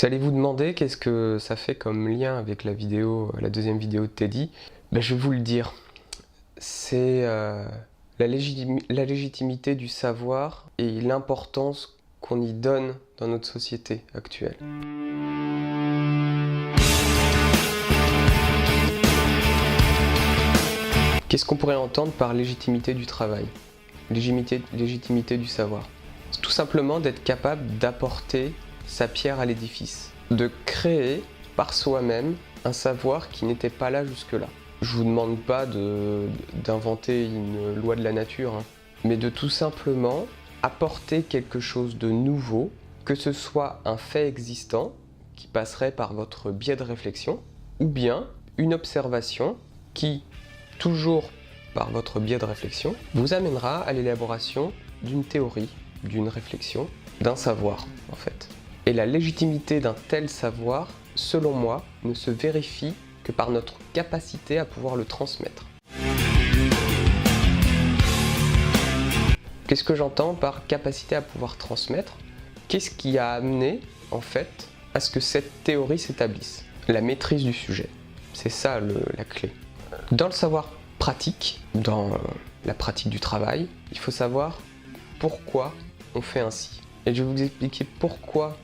Vous allez vous demander qu'est-ce que ça fait comme lien avec la deuxième vidéo de Teddy. Je vais vous le dire. C'est la légitimité du savoir et l'importance qu'on y donne dans notre société actuelle. Qu'est-ce qu'on pourrait entendre par légitimité du travail? Légitimité du savoir. C'est tout simplement d'être capable d'apporter sa pierre à l'édifice, de créer par soi-même un savoir qui n'était pas là jusque-là. Je vous demande pas d'inventer une loi de la nature, mais de tout simplement apporter quelque chose de nouveau, que ce soit un fait existant qui passerait par votre biais de réflexion, ou bien une observation qui, toujours par votre biais de réflexion, vous amènera à l'élaboration d'une théorie, d'une réflexion, d'un savoir en fait. Et la légitimité d'un tel savoir, selon moi, ne se vérifie que par notre capacité à pouvoir le transmettre. Qu'est-ce que j'entends par capacité à pouvoir transmettre? Qu'est-ce qui a amené, en fait, à ce que cette théorie s'établisse? La maîtrise du sujet. C'est ça la clé. Dans le savoir pratique, dans la pratique du travail, il faut savoir pourquoi on fait ainsi. Et je vais vous expliquer pourquoi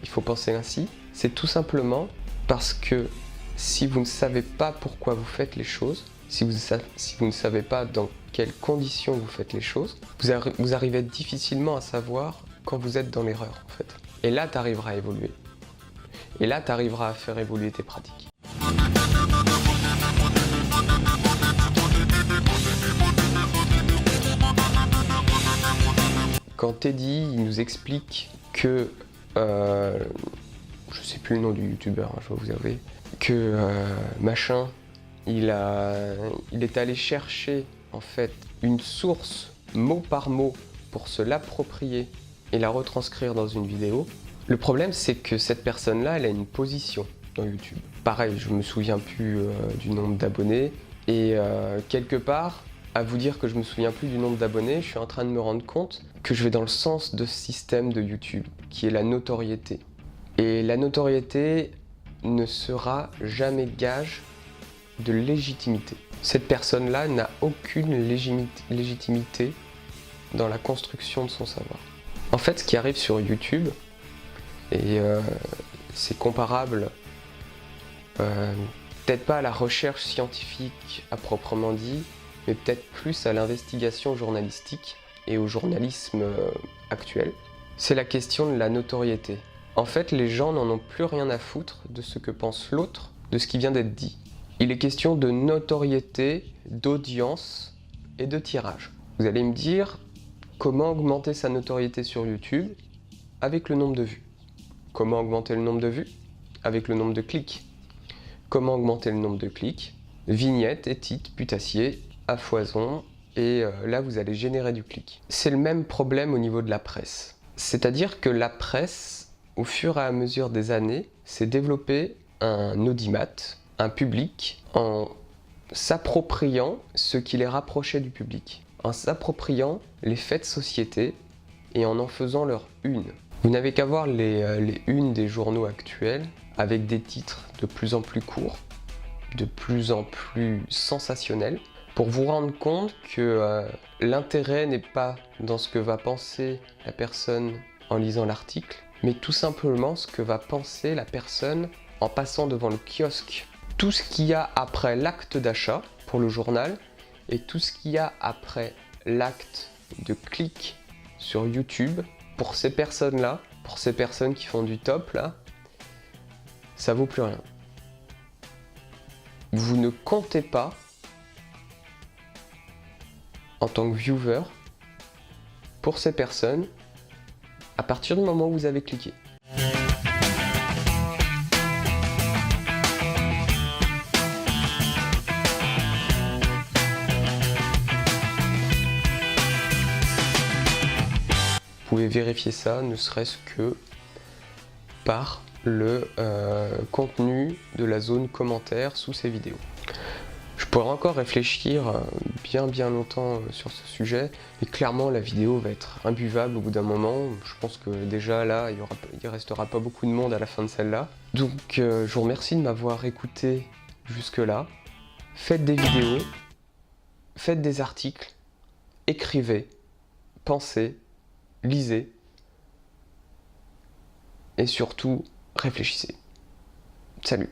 il faut penser ainsi. C'est tout simplement parce que si vous ne savez pas pourquoi vous faites les choses, si vous ne savez pas dans quelles conditions vous faites les choses, vous arrivez difficilement à savoir quand vous êtes dans l'erreur en fait. Et là, tu arriveras à évoluer. Et là, tu arriveras à faire évoluer tes pratiques. Quand Teddy il nous explique que, je sais plus le nom du youtubeur, je dois vous avouer, que machin, il est allé chercher en fait une source mot par mot pour se l'approprier et la retranscrire dans une vidéo. Le problème c'est que cette personne-là, elle a une position dans YouTube. Pareil, je me souviens plus du nombre d'abonnés et quelque part, à vous dire que je me souviens plus du nombre d'abonnés, je suis en train de me rendre compte que je vais dans le sens de ce système de YouTube, qui est la notoriété. Et la notoriété ne sera jamais gage de légitimité. Cette personne-là n'a aucune légitimité dans la construction de son savoir. En fait, ce qui arrive sur YouTube, et c'est comparable, peut-être pas à la recherche scientifique à proprement dit, mais peut-être plus à l'investigation journalistique et au journalisme actuel. C'est la question de la notoriété. En fait, les gens n'en ont plus rien à foutre de ce que pense l'autre, de ce qui vient d'être dit. Il est question de notoriété, d'audience et de tirage. Vous allez me dire comment augmenter sa notoriété sur YouTube avec le nombre de vues. Comment augmenter le nombre de vues? Avec le nombre de clics. Comment augmenter le nombre de clics? Vignettes et titres putassiers à foison, et là vous allez générer du clic. C'est le même problème au niveau de la presse. C'est-à-dire que la presse, au fur et à mesure des années, s'est développé un audimat, un public, en s'appropriant ce qui les rapprochait du public, en s'appropriant les faits de société et en faisant leur une. Vous n'avez qu'à voir les unes des journaux actuels avec des titres de plus en plus courts, de plus en plus sensationnels, pour vous rendre compte que l'intérêt n'est pas dans ce que va penser la personne en lisant l'article, mais tout simplement ce que va penser la personne en passant devant le kiosque. Tout ce qu'il y a après l'acte d'achat pour le journal et tout ce qu'il y a après l'acte de clic sur YouTube, pour ces personnes-là, pour ces personnes qui font du top là, ça vaut plus rien. Vous ne comptez pas en tant que viewer pour ces personnes à partir du moment où vous avez cliqué. Vous pouvez vérifier ça, ne serait-ce que par le contenu de la zone commentaire sous ces vidéos. Je pourrais encore réfléchir bien longtemps sur ce sujet, et clairement la vidéo va être imbuvable au bout d'un moment. Je pense que déjà là, il restera pas beaucoup de monde à la fin de celle-là. Donc je vous remercie de m'avoir écouté jusque-là. Faites des vidéos, faites des articles, écrivez, pensez, lisez, et surtout, réfléchissez. Salut!